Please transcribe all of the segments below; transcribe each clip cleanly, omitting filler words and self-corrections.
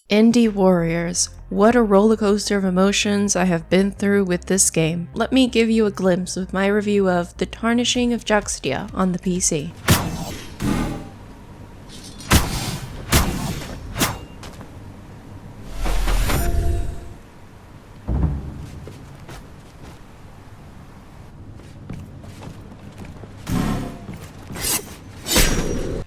Indie warriors, what a roller coaster of emotions I have been through with this game. Let me give you a glimpse of my review of The Tarnishing of Juxtia on the PC.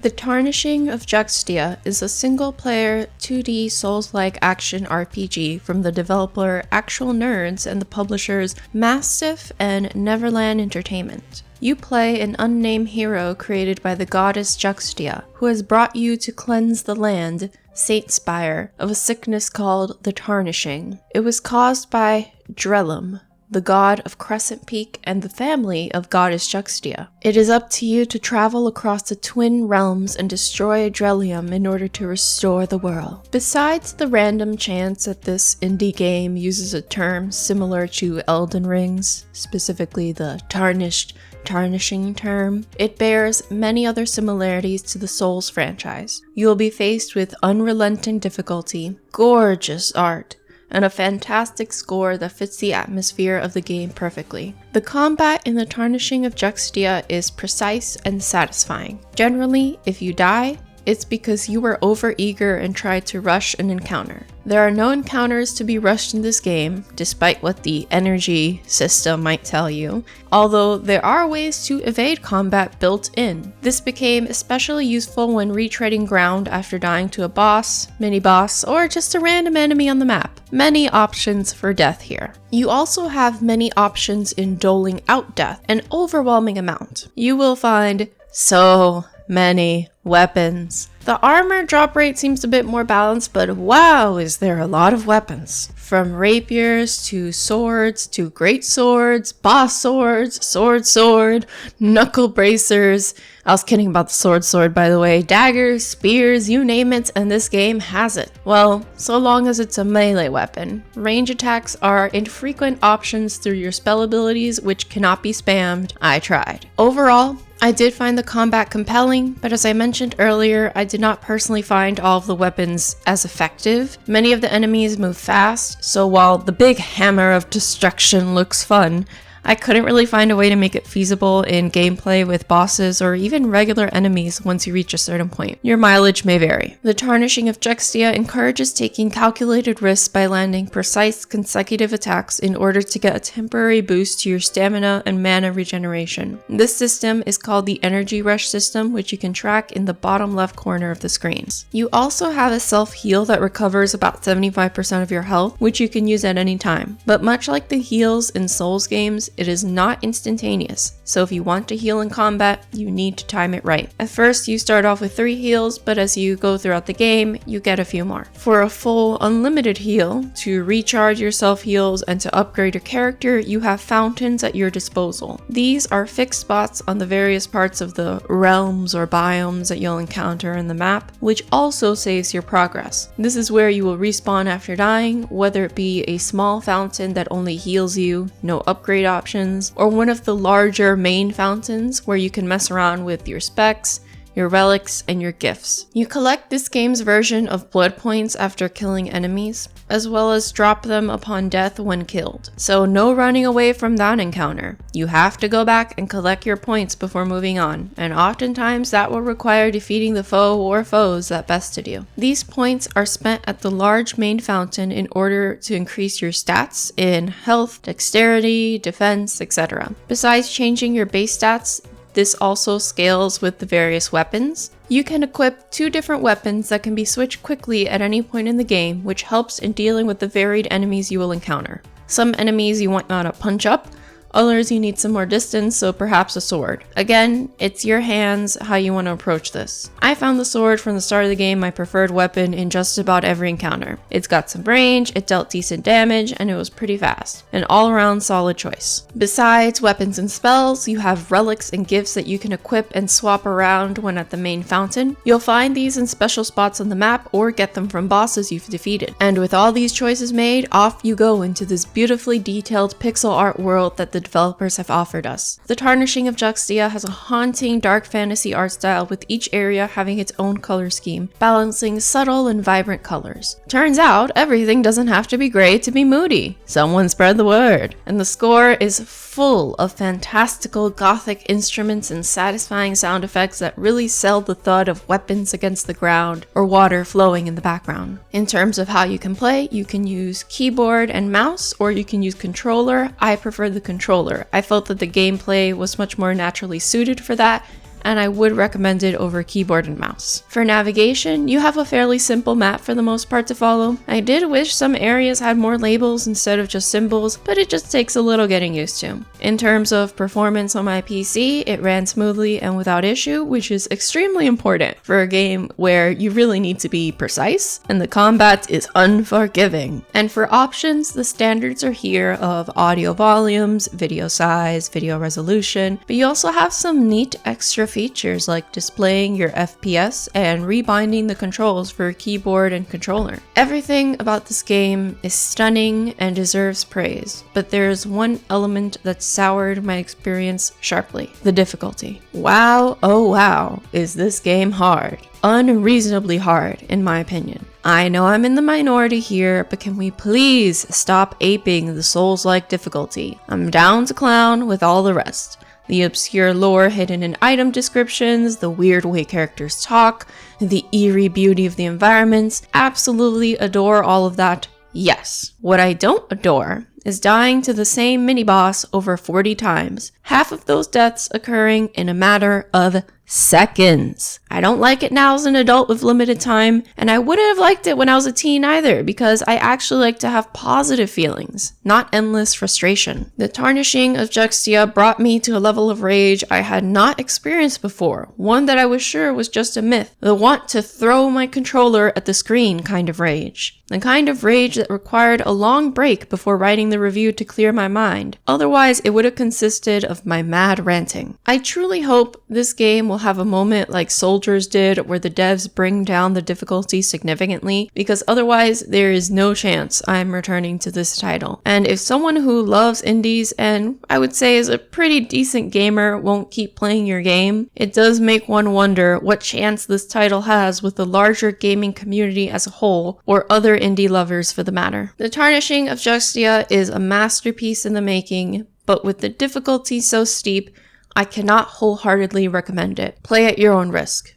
The Tarnishing of Juxtia is a single-player 2D Souls-like action RPG from the developer Actual Nerds and the publishers Mastiff and Neverland Entertainment. You play an unnamed hero created by the goddess Juxtia, who has brought you to cleanse the land, Saint Spire, of a sickness called the Tarnishing. It was caused by Drellum, the god of Crescent Peak and the family of goddess Juxtia. It is up to you to travel across the twin realms and destroy Drellium in order to restore the world. Besides the random chance that this indie game uses a term similar to Elden Ring's, specifically the tarnishing term, it bears many other similarities to the Souls franchise. You will be faced with unrelenting difficulty, gorgeous art, and a fantastic score that fits the atmosphere of the game perfectly. The combat in The Tarnishing of Juxtia is precise and satisfying. Generally, if you die, it's because you were overeager and tried to rush an encounter. There are no encounters to be rushed in this game, despite what the energy system might tell you, although there are ways to evade combat built in. This became especially useful when retreading ground after dying to a boss, mini-boss, or just a random enemy on the map. Many options for death here. You also have many options in doling out death, an overwhelming amount. You will find so many weapons. The armor drop rate seems a bit more balanced, but wow, is there a lot of weapons. From rapiers to swords to great swords, boss swords, sword, knuckle bracers. I was kidding about the sword by the way. Daggers, spears, you name it, and this game has it. Well, so long as it's a melee weapon. Range attacks are infrequent options through your spell abilities, which cannot be spammed. I tried. Overall, I did find the combat compelling, but as I mentioned earlier, I did not personally find all of the weapons as effective. Many of the enemies move fast, so while the big hammer of destruction looks fun, I couldn't really find a way to make it feasible in gameplay with bosses or even regular enemies once you reach a certain point. Your mileage may vary. The Tarnishing of Juxtia encourages taking calculated risks by landing precise consecutive attacks in order to get a temporary boost to your stamina and mana regeneration. This system is called the Energy Rush system, which you can track in the bottom left corner of the screen. You also have a self-heal that recovers about 75% of your health, which you can use at any time. But much like the heals in Souls games, it is not instantaneous, so if you want to heal in combat, you need to time it right. At first, you start off with 3 heals, but as you go throughout the game, you get a few more. For a full unlimited heal, to recharge your self-heals and to upgrade your character, you have fountains at your disposal. These are fixed spots on the various parts of the realms or biomes that you'll encounter in the map, which also saves your progress. This is where you will respawn after dying, whether it be a small fountain that only heals you, no upgrade options, or one of the larger main fountains where you can mess around with your specs, your relics, and your gifts. You collect this game's version of blood points after killing enemies, as well as drop them upon death when killed. So no running away from that encounter. You have to go back and collect your points before moving on, and oftentimes that will require defeating the foe or foes that bested you. These points are spent at the large main fountain in order to increase your stats in health, dexterity, defense, etc. Besides changing your base stats, this also scales with the various weapons. You can equip 2 different weapons that can be switched quickly at any point in the game, which helps in dealing with the varied enemies you will encounter. Some enemies you want to punch up, others you need some more distance, so perhaps a sword. Again, it's your hands how you want to approach this. I found the sword from the start of the game my preferred weapon in just about every encounter. It's got some range, it dealt decent damage, and it was pretty fast. An all-around solid choice. Besides weapons and spells, you have relics and gifts that you can equip and swap around when at the main fountain. You'll find these in special spots on the map or get them from bosses you've defeated. And with all these choices made, off you go into this beautifully detailed pixel art world that the the developers have offered us. The Tarnishing of Juxtia has a haunting dark fantasy art style with each area having its own color scheme, balancing subtle and vibrant colors. Turns out, everything doesn't have to be gray to be moody. Someone spread the word. And the score is full of fantastical gothic instruments and satisfying sound effects that really sell the thud of weapons against the ground or water flowing in the background. In terms of how you can play, you can use keyboard and mouse, or you can use controller. I prefer the controller. I felt that the gameplay was much more naturally suited for that, and I would recommend it over keyboard and mouse. For navigation, you have a fairly simple map for the most part to follow. I did wish some areas had more labels instead of just symbols, but it just takes a little getting used to. In terms of performance on my PC, it ran smoothly and without issue, which is extremely important for a game where you really need to be precise, and the combat is unforgiving. And for options, the standards are here of audio volumes, video size, video resolution, but you also have some neat extra features like displaying your FPS and rebinding the controls for keyboard and controller. Everything about this game is stunning and deserves praise, but there's one element that soured my experience sharply: the difficulty. Wow, oh wow, is this game hard. Unreasonably hard, in my opinion. I know I'm in the minority here, but can we please stop aping the Souls-like difficulty? I'm down to clown with all the rest. The obscure lore hidden in item descriptions, the weird way characters talk, the eerie beauty of the environments. Absolutely adore all of that. Yes. What I don't adore is dying to the same mini-boss over 40 times. Half of those deaths occurring in a matter of seconds. I don't like it now as an adult with limited time, and I wouldn't have liked it when I was a teen either, because I actually like to have positive feelings, not endless frustration. The Tarnishing of Juxtia brought me to a level of rage I had not experienced before, one that I was sure was just a myth, the want to throw my controller at the screen kind of rage. The kind of rage that required a long break before writing the review to clear my mind. Otherwise, it would have consisted of my mad ranting. I truly hope this game will have a moment like Soldiers did, where the devs bring down the difficulty significantly, because otherwise there is no chance I'm returning to this title. And if someone who loves indies and I would say is a pretty decent gamer won't keep playing your game, it does make one wonder what chance this title has with the larger gaming community as a whole, or other indie lovers for the matter. The Tarnishing of Juxtia is a masterpiece in the making, but with the difficulty so steep, I cannot wholeheartedly recommend it. Play at your own risk.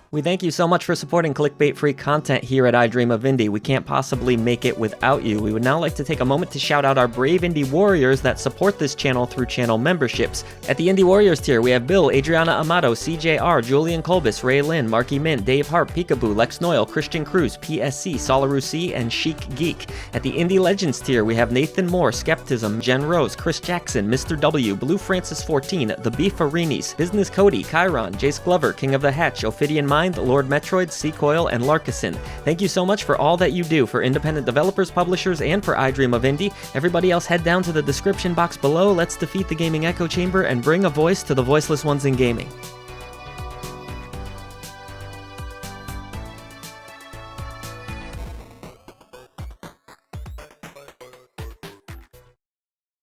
We thank you so much for supporting clickbait-free content here at I Dream of Indie. We can't possibly make it without you. We would now like to take a moment to shout out our brave indie warriors that support this channel through channel memberships. At the Indie Warriors tier, we have Bill, Adriana Amato, CJR, Julian Kolbis, Ray Lynn, Marky Mint, Dave Harp, Peekaboo, Lex Noyle, Christian Cruz, PSC, Solaru C, and Chic Geek. At the Indie Legends tier, we have Nathan Moore, Skeptism, Jen Rose, Chris Jackson, Mr. W, Blue Francis 14, The Beefarinis, Business Cody, Chiron, Jace Glover, King of the Hatch, Ophidian Mind, Lord Metroid, Seacoil, and Larkison. Thank you so much for all that you do for independent developers, publishers, and for I Dream of Indie. Everybody else head down to the description box below. Let's defeat the gaming echo chamber and bring a voice to the voiceless ones in gaming.